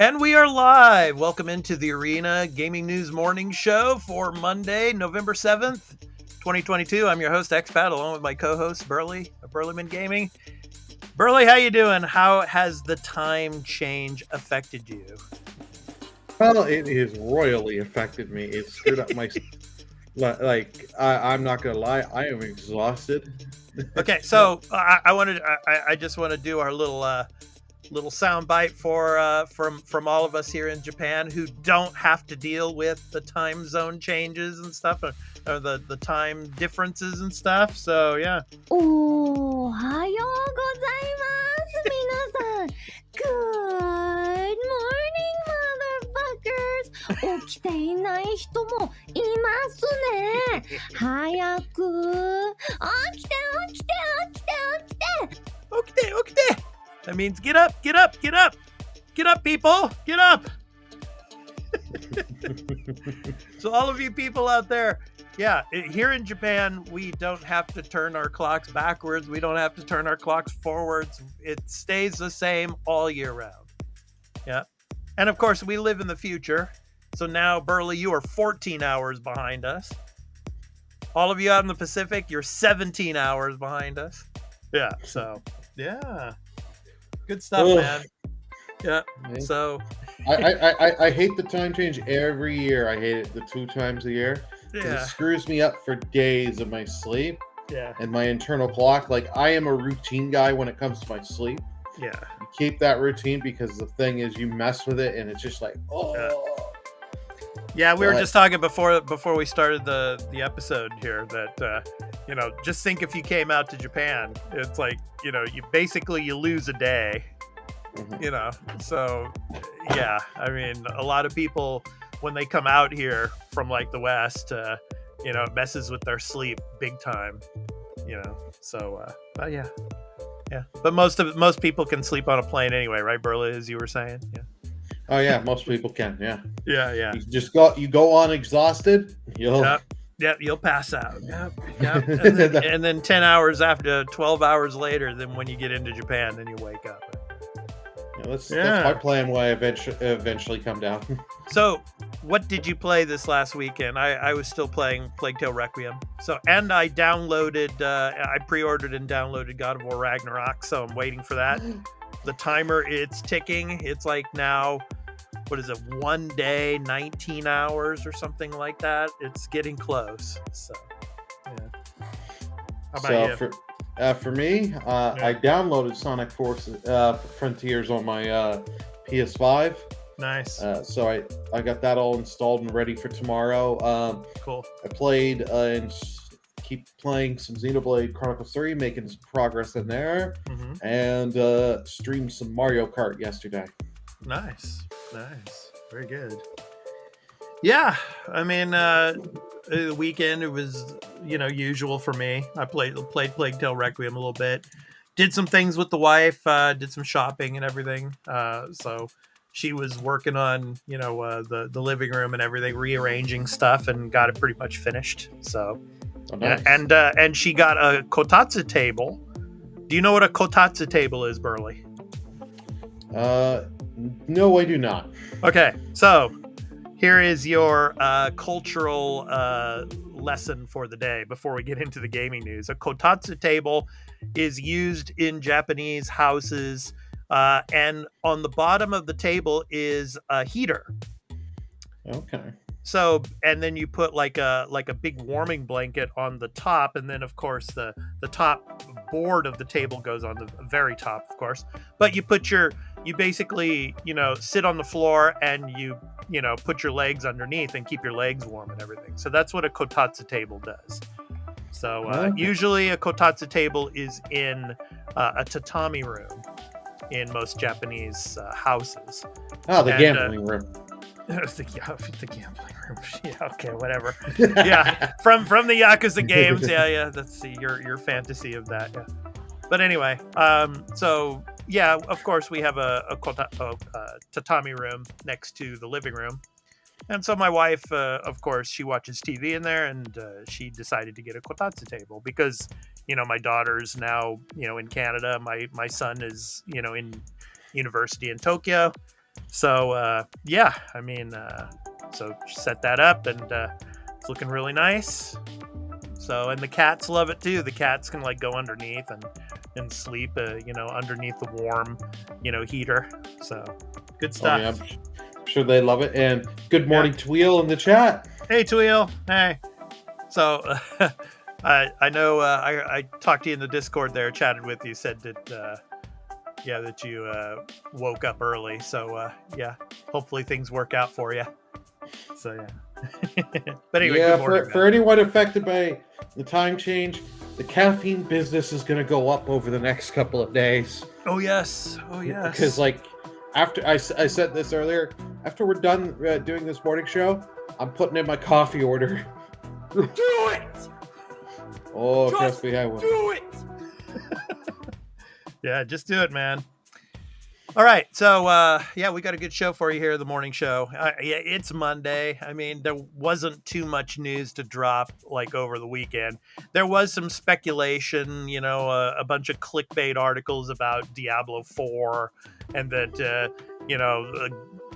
And we are live. Welcome into the Arena Gaming News Morning Show for Monday, November 7th, 2022. I'm your host, Expat, along with my co-host, Burley of Burleyman Gaming. Burley, how you doing? How has the time change affected you? Well, it has royally affected me. It screwed up my... I'm not going to lie. I am exhausted. Okay, so I just want to do our little sound bite for from all of us here in Japan who don't have to deal with the time zone changes and stuff, or the time differences and stuff. So yeah. おはようございます皆さん Good morning motherfuckers 起きていない人もいますね早く起きて起きて起きて起きて Okay. That means get up, get up, get up. Get up, people. Get up. So all of you people out there, yeah, here in Japan, we don't have to turn our clocks backwards. We don't have to turn our clocks forwards. It stays the same all year round. Yeah. And of course, we live in the future. So now, Burley, you are 14 hours behind us. All of you out in the Pacific, you're 17 hours behind us. Yeah. So, yeah. Good stuff, man. Yeah. So I hate the time change every year. I hate it the 2 times a year. yeah. It screws me up for days of my sleep Yeah. and my internal clock. Like, I am a routine guy when it comes to my sleep. Yeah. You keep that routine because the thing is you mess with it and it's just like, Yeah, we were just talking before we started the episode here that just think if you came out to Japan, it's like, you lose a day. So yeah, I mean, a lot of people when they come out here from like the West, it messes with their sleep big time. So but yeah. But most people can sleep on a plane anyway, right, Burley, as you were saying? Yeah. Oh yeah, most people can. Yeah. Yeah. You go on exhausted. Yep, you'll pass out. Yep. And then 10 hours after, 12 hours later, then when you get into Japan, then you wake up. That's my plan when I eventually come down. So, what did you play this last weekend? I was still playing Plague Tale Requiem. And I downloaded, I pre-ordered and downloaded God of War Ragnarok, so I'm waiting for that. The timer, it's ticking. It's like now, what is it, 1 day, 19 hours or something like that. It's getting close. So, yeah. How about you? For me, I downloaded Sonic Forces Frontiers on my PS5. Nice. So I got that all installed and ready for tomorrow. Cool. I played and keep playing some Xenoblade Chronicles 3, making some progress in there, and streamed some Mario Kart yesterday. Nice. Very good. Yeah, I mean, the weekend, it was, usual for me. I played Plague Tale Requiem a little bit. Did some things with the wife, did some shopping and everything. So she was working on, the living room and everything, rearranging stuff, and got it pretty much finished. So, nice. And she got a kotatsu table. Do you know what a kotatsu table is, Burley? No, I do not. Okay, so here is your cultural lesson for the day before we get into the gaming news. A kotatsu table is used in Japanese houses, and on the bottom of the table is a heater. Okay. So, and then you put like a big warming blanket on the top, and then of course the top board of the table goes on the very top, of course. But you basically, sit on the floor and you put your legs underneath and keep your legs warm and everything. So that's what a kotatsu table does. So usually a kotatsu table is in a tatami room in most Japanese houses. Oh, the gambling room. The gambling room. Yeah, okay, whatever. Yeah, from the Yakuza games. Yeah. That's your fantasy of that. Yeah. But anyway, so yeah, of course we have a tatami room next to the living room, and so my wife, of course, she watches TV in there, and she decided to get a kotatsu table because my daughter's now in Canada. My son is in university in Tokyo. So yeah, I mean, so set that up, and it's looking really nice. So, and the cats love it too. The cats can like go underneath and sleep, underneath the warm, heater. So good stuff. Oh, yeah, I'm sure they love it. And good morning, Tweel, in the chat. Hey, Tweel. Hey. So I know I talked to you in the Discord there, chatted with you, said that that you woke up early. So yeah, hopefully things work out for you. So yeah. But anyway, yeah, good morning, for anyone affected by the time change, the caffeine business is going to go up over the next couple of days. Oh yes. Because after I said this earlier, after we're done doing this morning show, I'm putting in my coffee order. Do it. Oh, trust me, I will. Do it. Yeah, just do it, man. All right, so we got a good show for you here, the morning show. It's Monday. I mean, there wasn't too much news to drop like over the weekend. There was some speculation, a bunch of clickbait articles about Diablo 4, and that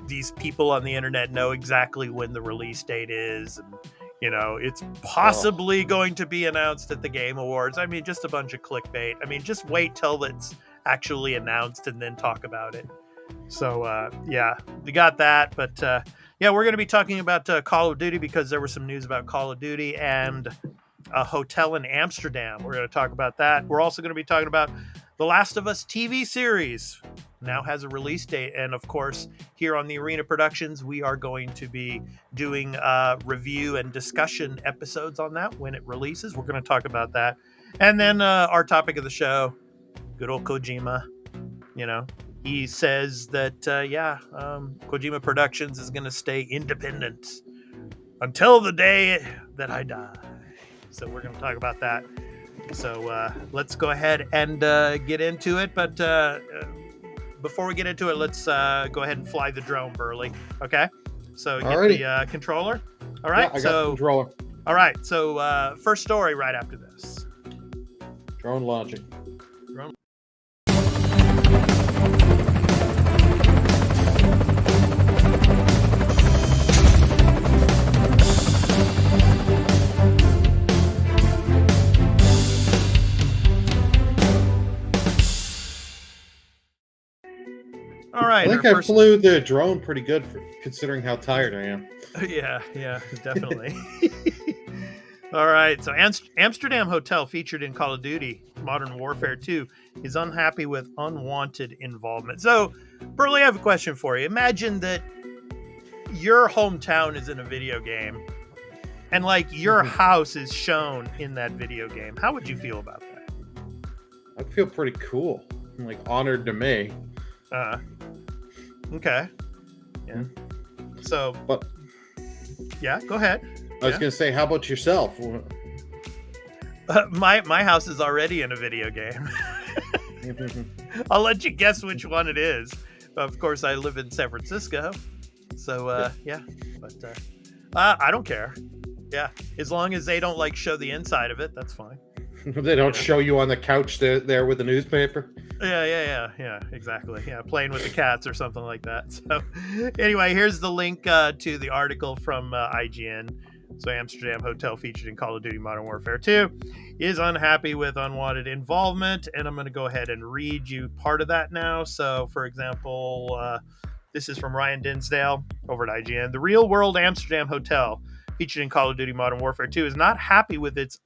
these people on the internet know exactly when the release date is, and it's possibly going to be announced at the Game Awards. I mean, just a bunch of clickbait. I mean, just wait till it's actually announced and then talk about it. So we got that, but we're going to be talking about Call of Duty, because there was some news about Call of Duty and a hotel in Amsterdam. We're going to talk about that. We're also going to be talking about The Last of Us TV series. Now has a release date, and of course here on the Arena Productions we are going to be doing review and discussion episodes on that when it releases. We're going to talk about that, and then our topic of the show, good old Kojima. He says that Kojima Productions is going to stay independent until the day that I die. So we're going to talk about that. So let's go ahead and get into it, but before we get into it, let's go ahead and fly the drone, Burley. Okay? So get the controller. All right? Yeah, I got the controller. All right. So first story right after this. Drone launching. All right. I think I flew the drone pretty good considering how tired I am. Yeah, definitely. All right. So Amsterdam hotel featured in Call of Duty Modern Warfare 2 is unhappy with unwanted involvement. So, Burley, I have a question for you. Imagine that your hometown is in a video game and your house is shown in that video game. How would you feel about that? I'd feel pretty cool. Honored to me. Okay. Yeah. So, but yeah, go ahead. I was going to say, how about yourself? My house is already in a video game. I'll let you guess which one it is. Of course, I live in San Francisco. So, but I don't care. Yeah. As long as they don't show the inside of it, that's fine. They don't show you on the couch there with the newspaper? Yeah, exactly. Yeah, playing with the cats or something like that. So anyway, here's the link to the article from IGN. So Amsterdam hotel featured in Call of Duty Modern Warfare 2 is unhappy with unwanted involvement. And I'm going to go ahead and read you part of that now. So, for example, this is from Ryan Dinsdale over at IGN. The real world Amsterdam hotel featured in Call of Duty Modern Warfare 2 is not happy with its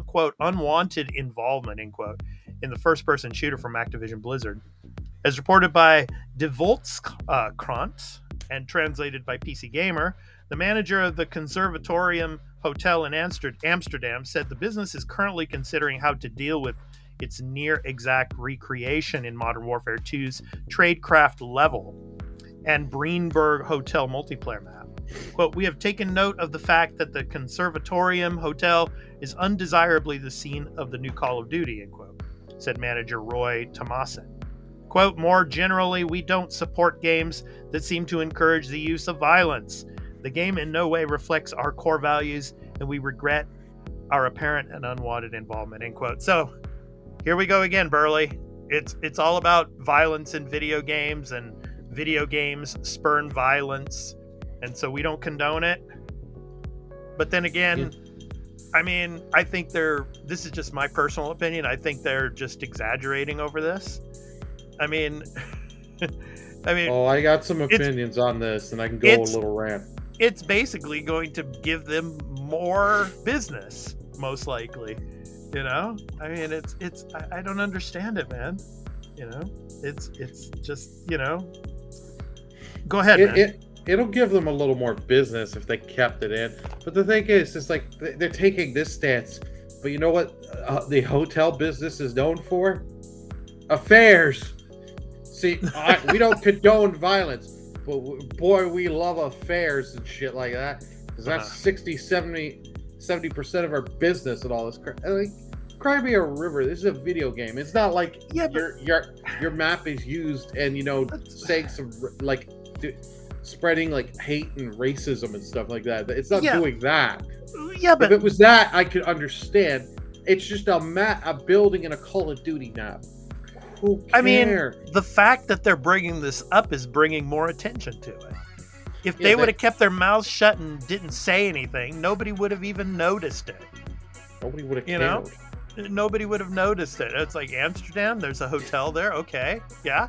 quote, unwanted involvement, end quote, in the first-person shooter from Activision Blizzard. As reported by De Volkskrant and translated by PC Gamer, the manager of the Conservatorium Hotel in Amsterdam said the business is currently considering how to deal with its near-exact recreation in Modern Warfare 2's Tradecraft level and Breenberg Hotel multiplayer map. Quote, we have taken note of the fact that the Conservatorium Hotel is undesirably the scene of the new Call of Duty, end quote, said manager Roy Tomasin. Quote, more generally, we don't support games that seem to encourage the use of violence. The game in no way reflects our core values, and we regret our apparent and unwanted involvement, end quote. So here we go again, Burley. It's all about violence in video games and video games spurn violence, and so we don't condone it. But then again, I mean, I think this is just my personal opinion. I think they're just exaggerating over this. I mean, Oh, I got some opinions on this, and I can go a little rant. It's basically going to give them more business, most likely. You know, I mean, I don't understand it, man. You know, it's just, you know, go ahead, man. It'll give them a little more business if they kept it in. But the thing is, it's like they're taking this stance. But you know what the hotel business is known for? Affairs. See, we don't condone violence, but boy, we love affairs and shit like that. Because that's 70% of our business and all this crap. Like, cry me a river. This is a video game. It's not like your map is used and, you know, saying some, like, spreading like hate and racism and stuff like that. It's not doing that. Yeah, but if it was that, I could understand. It's just a building in a Call of Duty map. Who cares? I mean, the fact that they're bringing this up is bringing more attention to it. If they would have kept their mouths shut and didn't say anything, nobody would have even noticed it. Nobody would have cared. You know? Nobody would have noticed it. It's like Amsterdam, there's a hotel there. Okay, yeah.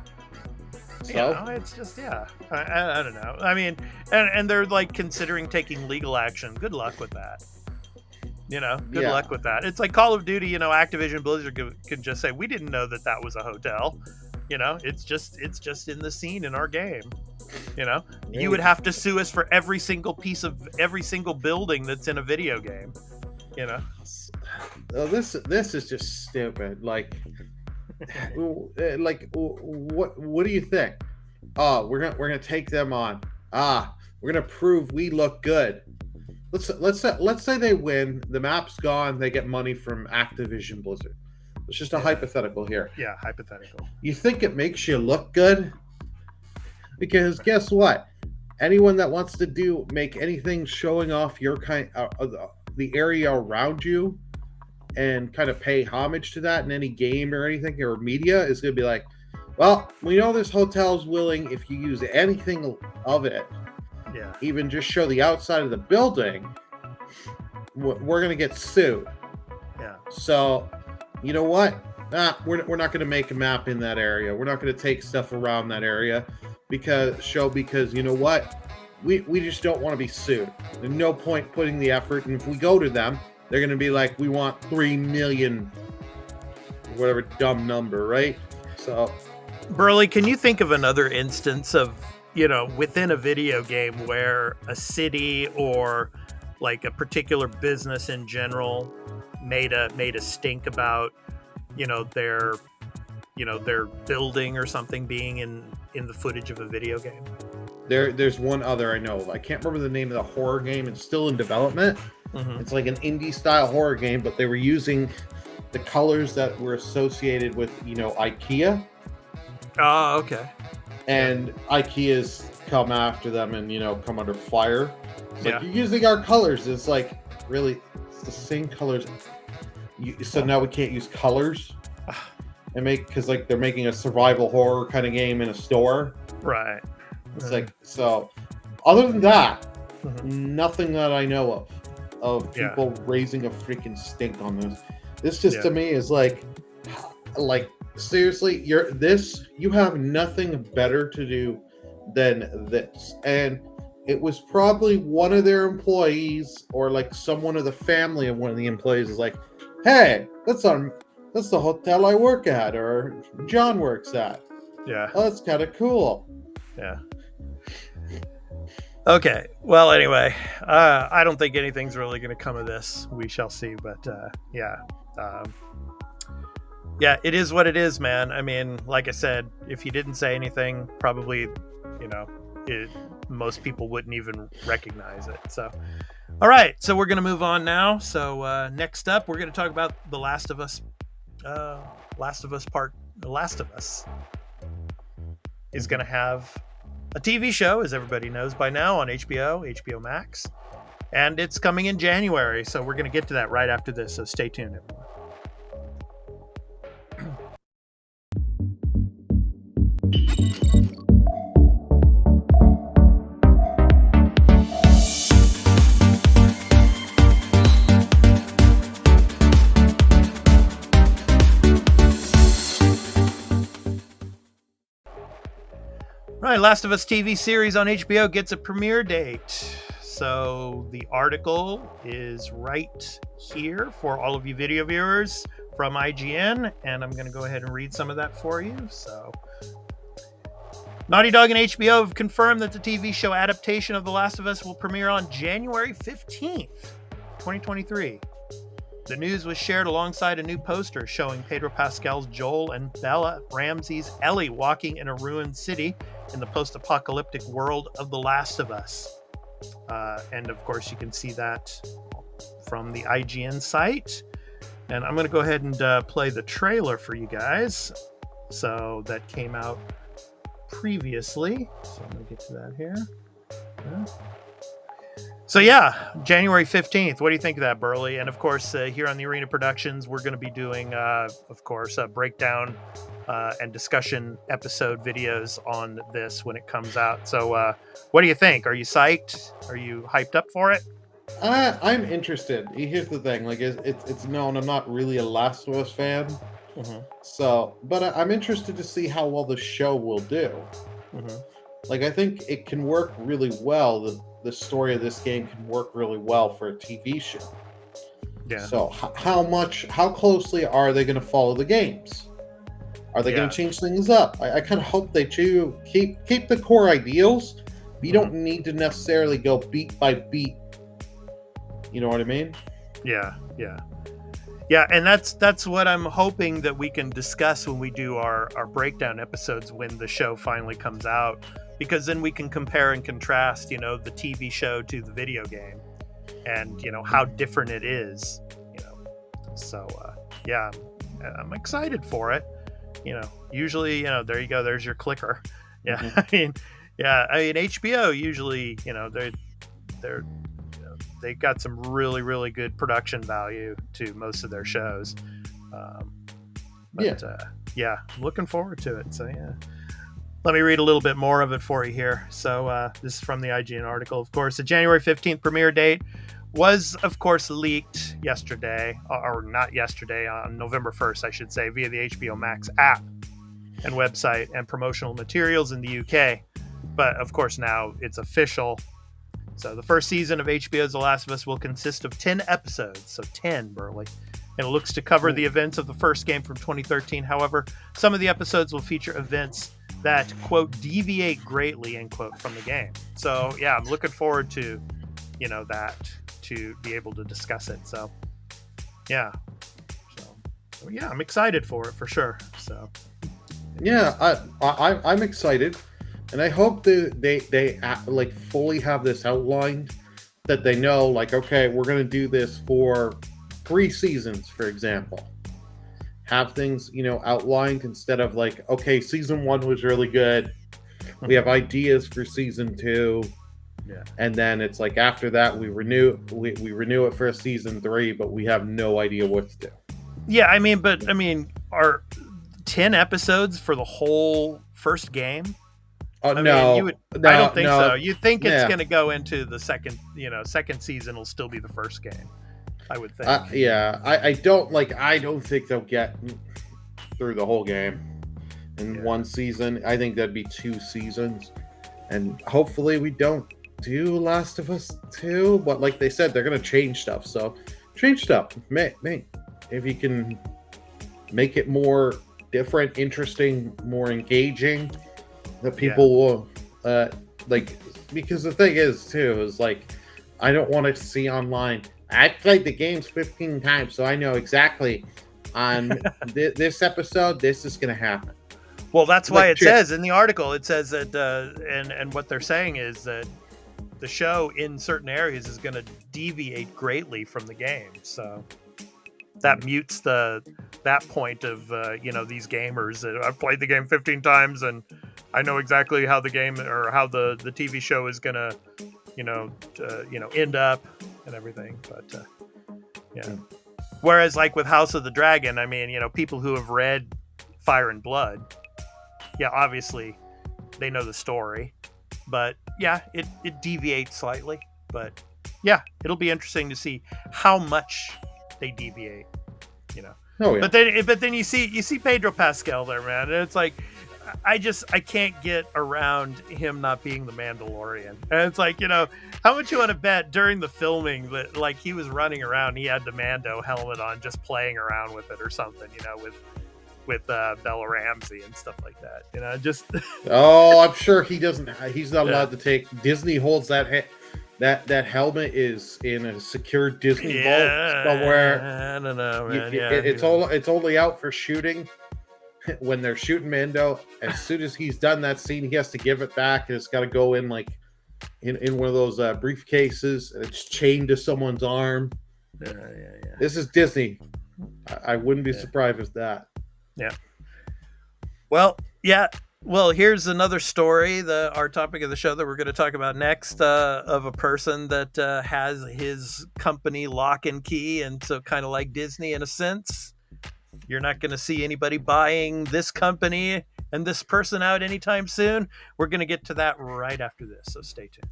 So? You know, it's just, I don't know. I mean, and they're like considering taking legal action. Good luck with that. You know, good luck with that. It's like Call of Duty, you know, Activision Blizzard could just say, we didn't know that was a hotel. You know, it's just in the scene in our game. You know, you would have to sue us for every single building that's in a video game. You know, this is just stupid. Like what do you think? Oh, we're gonna take them on. We're gonna prove we look good. Let's say they win. The map's gone. They get money from Activision Blizzard. It's just a hypothetical here. Yeah, hypothetical. You think it makes you look good? Because guess what? Anyone that wants to make anything showing off your kind the area around you and kind of pay homage to that in any game or anything or media is going to be like, well, we know this hotel's willing if you use anything of it, even just show the outside of the building, we're going to get sued. Yeah. So, you know what? We're not going to make a map in that area. We're not going to take stuff around that area because you know what? We just don't want to be sued. There's no point putting the effort. And if we go to them, they're going to be like, we want 3 million, whatever dumb number, right? So, Burley, can you think of another instance of, you know, within a video game where a city or like a particular business in general made a stink about, you know, their building or something being in the footage of a video game? There's one other I know. I can't remember the name of the horror game. It's still in development. Mm-hmm. It's like an indie style horror game, but they were using the colors that were associated with, you know, IKEA. Oh, okay. And IKEA's come after them and, you know, come under fire. It's like, you're using our colors. It's like, really, it's the same colors. So now we can't use colors and because like they're making a survival horror kind of game in a store. Right. It's like, so other than that, nothing that I know of people raising a freaking stink on this. This just to me is like seriously, you have nothing better to do than this. And it was probably one of their employees or like someone of the family of one of the employees is like, hey, that's the hotel I work at or John works at. Yeah. Oh, that's kind of cool. Yeah. Okay. Well, anyway, I don't think anything's really going to come of this. We shall see. But it is what it is, man. I mean, like I said, if he didn't say anything, probably, you know, most people wouldn't even recognize it. So, all right. So we're going to move on now. So next up, we're going to talk about The Last of Us. The Last of Us is going to have a TV show, as everybody knows by now, on HBO Max. And it's coming in January, so we're going to get to that right after this, so stay tuned, everyone. Right, Last of Us TV series on HBO gets a premiere date. So the article is right here for all of you video viewers from IGN, and I'm going to go ahead and read some of that for you. So, Naughty Dog and HBO have confirmed that the TV show adaptation of The Last of Us will premiere on January 15th, 2023. The news was shared alongside a new poster showing Pedro Pascal's Joel and Bella Ramsey's Ellie walking in a ruined city in the post-apocalyptic world of The Last of Us. And of course, you can see that from the IGN site. And I'm going to go ahead and play the trailer for you guys. So that came out previously. So I'm going to get to that here. So yeah, January 15th. What do you think of that, Burley? And of course, here on the Arena Productions, we're going to be doing, of course, a breakdown and discussion episode videos on this when it comes out. So what do you think? Are you psyched? Are you hyped up for it? I'm interested. Here's the thing: like, it's known I'm not really a Last of Us fan, so but I'm interested to see how well the show will do. Like, I think it can work really well. The story of this game can work really well for a TV show. Yeah. So how closely are they going to follow the games? Are they going to change things up? I kind of hope they keep the core ideals, but you don't need to necessarily go beat by beat. You know what I mean? Yeah, and that's what I'm hoping that we can discuss when we do our breakdown episodes when the show finally comes out, because then we can compare and contrast, the TV show to the video game, and how different it is. So yeah, I'm excited for it. Usually, there you go. There's your clicker. Yeah, I mean, HBO usually, they got some really, really good production value to most of their shows. I'm looking forward to it. So yeah, let me read a little bit more of it for you here. So this is from the IGN article. Of course, the January 15th premiere date was, of course, leaked yesterday, or not yesterday, on November 1st, I should say, via the HBO Max app and website and promotional materials in the UK. But of course, now it's official. So the first season of HBO's The Last of Us will consist of 10 episodes. So 10, Burley. And it looks to cover the events of the first game from 2013. However, some of the episodes will feature events that, quote, deviate greatly, end quote, from the game. So yeah, I'm looking forward to, that, to be able to discuss it. So yeah. So yeah, I'm excited for it for sure. So yeah, I'm excited. And I hope they like fully have this outlined, that they know, like, okay, we're going to do this for 3 seasons, for example. Have things, outlined instead of like, okay, season 1 was really good. We have ideas for season 2. Yeah. And then it's like, after that, we renew it for season 3, but we have no idea what to do. Yeah, I mean, are 10 episodes for the whole first game? Oh, I no, I don't think so. You think it's going to go into the second season will still be the first game, I would think. I don't think they'll get through the whole game in one season. I think that'd be 2 seasons. And hopefully we don't do Last of Us 2. But like they said, they're going to change stuff. So change stuff. If you can make it more different, interesting, more engaging, that people will because the thing is like, I don't want to see online, I played the games 15 times, so I know exactly on this episode this is going to happen. Well, that's why it says in the article, it says that and what they're saying is that the show in certain areas is going to deviate greatly from the game. So that mutes that point of these gamers that I've played the game 15 times and I know exactly how the game or how the TV show is gonna end up and everything. But whereas like with House of the Dragon, I mean, people who have read Fire and Blood, obviously they know the story, but it deviates slightly. But it'll be interesting to see how much they deviate. Oh, yeah. But then you see Pedro Pascal there, man, and it's like, I can't get around him not being the Mandalorian. And it's like, how much you want to bet during the filming that like he was running around, he had the Mando helmet on, just playing around with it or something, with Bella Ramsey and stuff like that. Just Oh, I'm sure he doesn't. He's not allowed to take. Disney holds that that helmet is in a secure Disney vault somewhere. I don't know, man. It's only out for shooting. When they're shooting Mando, as soon as he's done that scene, he has to give it back, and it's got to go in like in one of those briefcases, and it's chained to someone's arm. Yeah. This is Disney. I wouldn't be surprised with that. Yeah. Well, yeah. Well, here's another story, our topic of the show that we're going to talk about next, of a person that has his company lock and key, and so kind of like Disney in a sense. You're not going to see anybody buying this company and this person out anytime soon. We're going to get to that right after this, so stay tuned.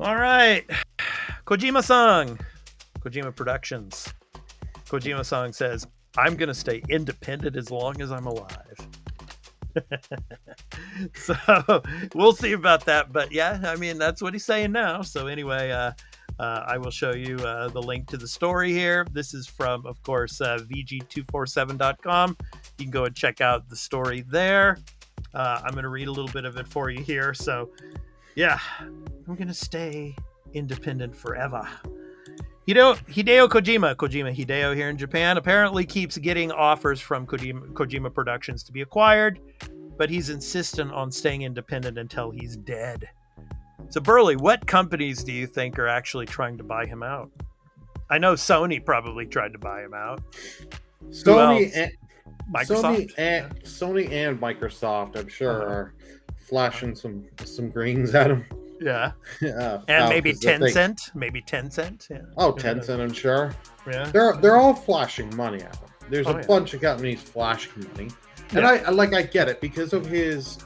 All right. Kojima-san. Kojima Productions. Kojima-san says, I'm going to stay independent as long as I'm alive. So we'll see about that, but yeah, I mean, that's what he's saying now. So anyway, I will show you the link to the story here. This is from, of course, vg247.com. You can go and check out the story there. I'm going to read a little bit of it for you here. So yeah, I'm going to stay independent forever. Hideo Kojima Hideo here in Japan, apparently keeps getting offers from Kojima Productions to be acquired, but he's insistent on staying independent until he's dead. So, Burley, what companies do you think are actually trying to buy him out? I know Sony probably tried to buy him out. Sony and Microsoft, I'm sure, are flashing some greens at him. Yeah. And maybe Tencent. Yeah. Oh, Tencent, I'm sure. Yeah. They're all flashing money at him. There's a bunch of companies flashing money. And I get it because of his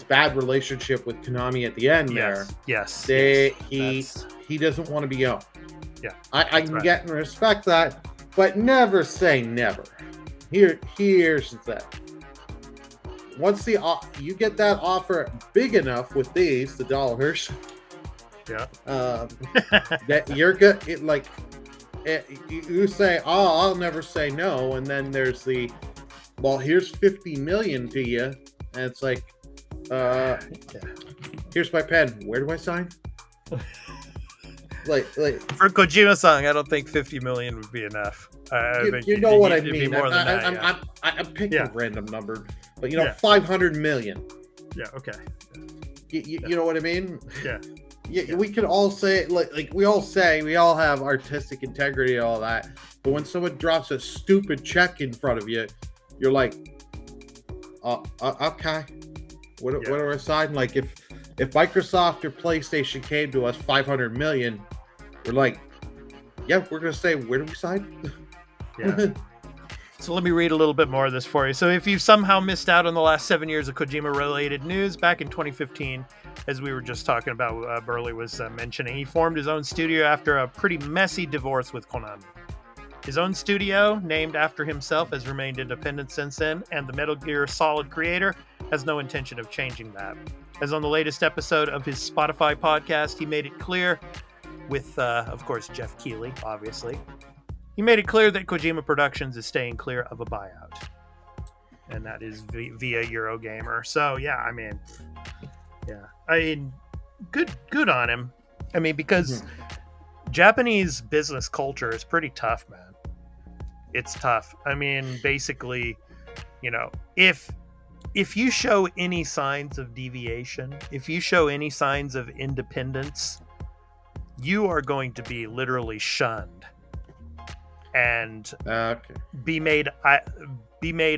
bad relationship with Konami at the end there. Yes. He doesn't want to be owned. Yeah. I can get and respect that, but never say never. Here's the thing. Once you get that offer big enough with the dollars, that you're good. You say, "Oh, I'll never say no," and then there's here's 50 million to you, and it's like, here's my pen. Where do I sign? like for Kojima-san, I don't think 50 million would be enough. You know what I mean. More than that, I'm picking a random number, but 500 million. Yeah. Okay. You know what I mean? Yeah. We could all say we all have artistic integrity and all that, but when someone drops a stupid check in front of you, you're like, okay, what do I sign? Like if Microsoft or PlayStation came to us 500 million, we're like, yeah, we're gonna say, where do we sign? Yeah. So let me read a little bit more of this for you. So if you've somehow missed out on the last 7 years of Kojima-related news, back in 2015, as we were just talking about, Burley was mentioning, he formed his own studio after a pretty messy divorce with Konami. His own studio, named after himself, has remained independent since then, and the Metal Gear Solid creator has no intention of changing that. As on the latest episode of his Spotify podcast, he made it clear, with, of course, Jeff Keighley, obviously, he made it clear that Kojima Productions is staying clear of a buyout. And that is via Eurogamer. So, yeah, I mean, good on him. I mean, because Japanese business culture is pretty tough, man. It's tough. I mean, basically, if you show any signs of deviation, if you show any signs of independence, you are going to be literally shunned and be made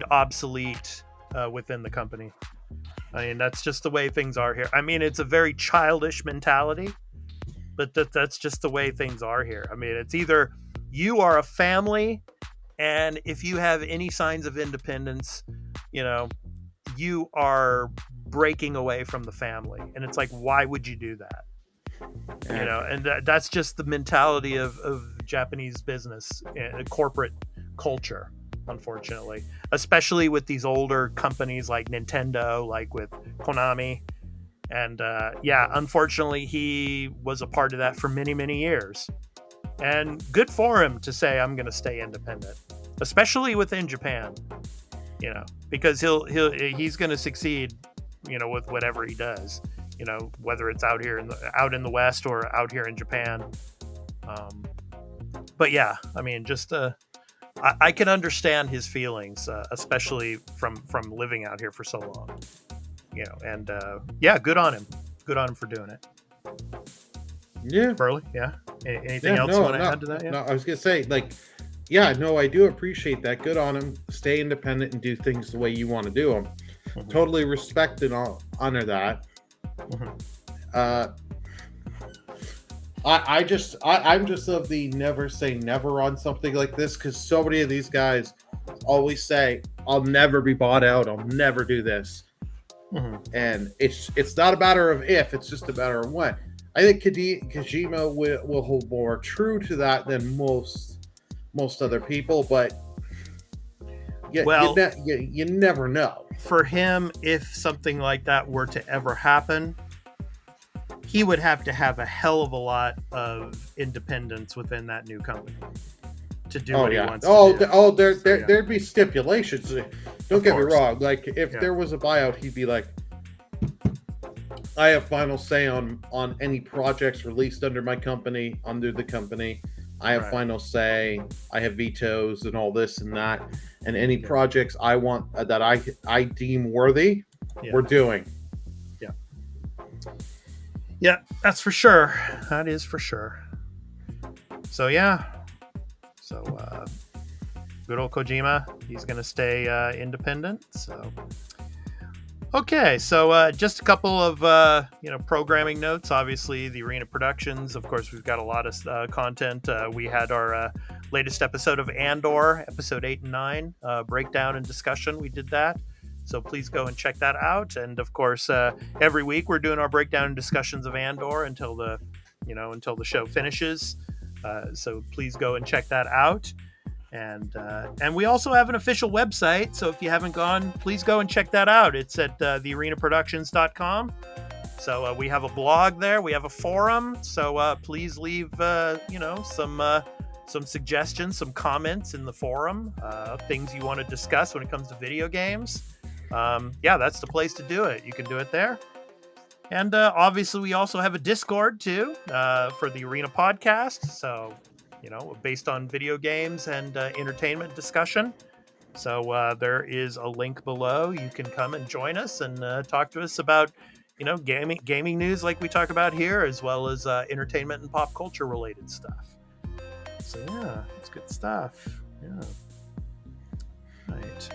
obsolete within the company. I mean, that's just the way things are here. I mean, it's a very childish mentality, but that's just the way things are here. I mean, it's either you are a family, and if you have any signs of independence, you are breaking away from the family. And it's like, why would you do that? You know, and that's just the mentality of Japanese business and corporate culture, unfortunately, especially with these older companies like Nintendo, like with Konami. And yeah, unfortunately, he was a part of that for many, many years. And good for him to say, I'm going to stay independent, especially within Japan, you know, because he's going to succeed, you know, with whatever he does, you know, whether it's out in the West or out here in Japan. But yeah, I mean, just I can understand his feelings, especially from living out here for so long, you know. And yeah, good on him for doing it. Yeah, Burley. Yeah. Anything else you want to add to that? Yeah? No, I was gonna say, like, yeah, no, I do appreciate that. Good on him. Stay independent and do things the way you want to do them. Mhm. Totally respect and honor that. Mhm. I'm just of the never say never on something like this, because so many of these guys always say, "I'll never be bought out. I'll never do this." Mhm. And it's not a matter of if, it's just a matter of when. I think Kojima will hold more true to that than most other people, but Well, you never know. for him, if something like that were to ever happen, he would have to have a hell of a lot of independence within that new company to do what he wants to do. There'd be stipulations. Don't get me wrong. Like, if there was a buyout, he'd be like, I have final say on any projects released under my company, under the company. I have final say. I have vetoes and all this and that. And any projects I want that I deem worthy, we're doing. Yeah. Yeah, that's for sure. That is for sure. So yeah. So good old Kojima, he's gonna stay independent. So okay, so just a couple of programming notes. Obviously, the Arena Productions. Of course, we've got a lot of content. We had our latest episode of Andor, episode 8 and 9, breakdown and discussion. We did that, so please go and check that out. And of course, every week we're doing our breakdown and discussions of Andor until the show finishes. So please go and check that out. And we also have an official website, so if you haven't gone, please go and check that out. It's at thearenaproductions.com. So we have a blog there, we have a forum, so please leave some suggestions, some comments in the forum, things you want to discuss when it comes to video games. Yeah, that's the place to do it. You can do it there. And obviously we also have a Discord too, for the Arena podcast, so based on video games and entertainment discussion. So there is a link below. You can come and join us and talk to us about, gaming news like we talk about here, as well as entertainment and pop culture related stuff. So yeah, it's good stuff. Yeah. Right.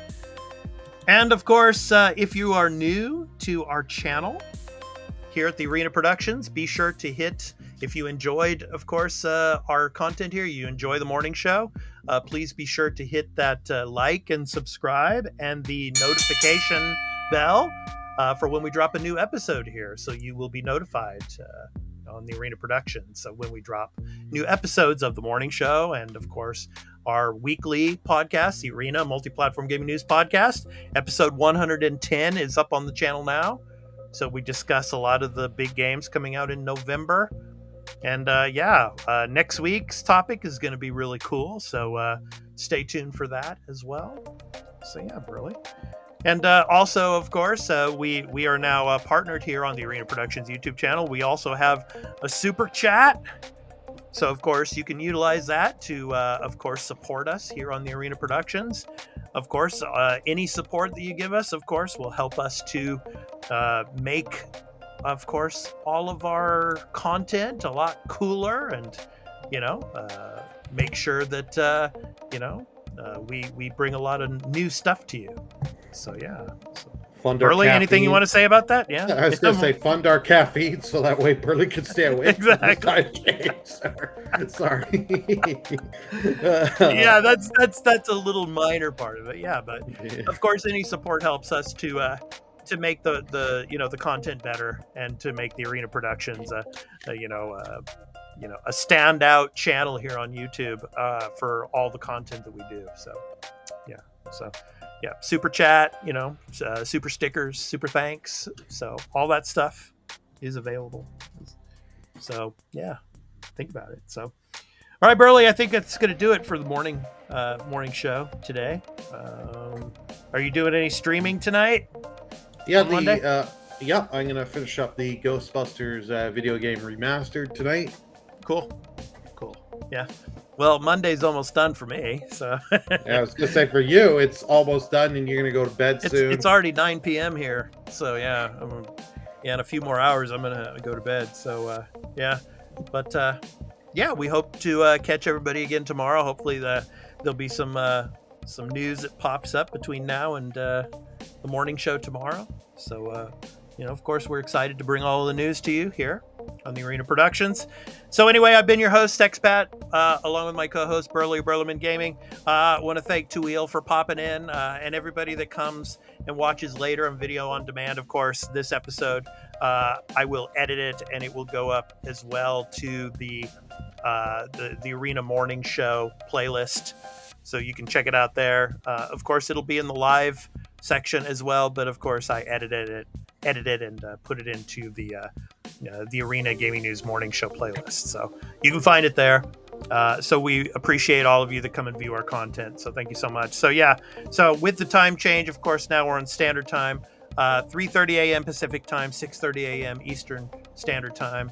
And of course, if you are new to our channel here at the Arena Productions, be sure to hit, if you enjoyed, of course, our content here, you enjoy the morning show, please be sure to hit that like and subscribe and the notification bell for when we drop a new episode here. So you will be notified on the Arena Productions. So when we drop new episodes of the morning show, and of course, our weekly podcast, the Arena Multiplatform Gaming News Podcast, episode 110 is up on the channel now. So we discuss a lot of the big games coming out in November. And next week's topic is going to be really cool. So stay tuned for that as well. So yeah, Burley. And also, of course, we are now partnered here on the Arena Productions YouTube channel. We also have a super chat. So, of course, you can utilize that to, of course, support us here on the Arena Productions. Of course, any support that you give us, of course, will help us to make, of course, all of our content a lot cooler and, make sure that, we bring a lot of new stuff to you. So, yeah. Burley, anything you want to say about that? Yeah, I was going to say fund our caffeine so that way Burley can stay awake. Exactly. Sorry. Yeah, that's a little minor part of it. Yeah, but of course, any support helps us to to make the you know, the content better, and to make the Arena Productions a standout channel here on YouTube for all the content that we do. So super chat, super stickers, super thanks, so all that stuff is available. So yeah, think about it. So all right, Burley, I think that's going to do it for the morning show today. Are you doing any streaming tonight? Yeah, on Monday? I'm gonna finish up the Ghostbusters video game remastered tonight. Cool. Yeah. Well, Monday's almost done for me, so. Yeah, I was gonna say for you, it's almost done, and you're gonna go to bed soon. It's already 9 p.m. here, so yeah. In a few more hours, I'm gonna go to bed. So yeah, but yeah, we hope to catch everybody again tomorrow. Hopefully, there'll be some news that pops up between now and the morning show tomorrow. So of course, we're excited to bring all the news to you here on the Arena Productions. So anyway, I've been your host, Expat, along with my co-host, Burlerman Gaming. I want to thank Two Wheel for popping in, and everybody that comes and watches later on video on demand. Of course, this episode, I will edit it, and it will go up as well to the Arena Morning Show playlist, so you can check it out there. Of course, it'll be in the live section as well, but of course, I edited it and put it into the Arena Gaming News Morning Show playlist, so you can find it there. So we appreciate all of you that come and view our content, so thank you so much. So yeah, so with the time change, of course, now we're on standard time, 3:30 a.m. Pacific time, 6:30 a.m. Eastern Standard Time.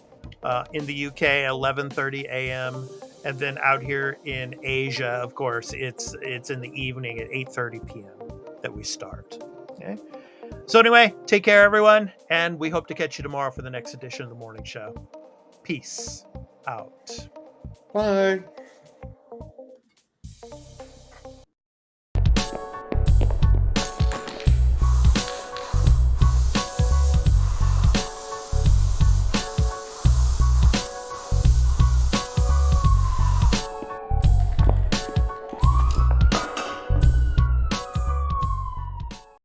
In the UK, 11:30 a.m. and then out here in Asia, of course, it's in the evening at 8:30 p.m. that we start. Okay. So anyway, take care, everyone, and we hope to catch you tomorrow for the next edition of the morning show. Peace out. Bye.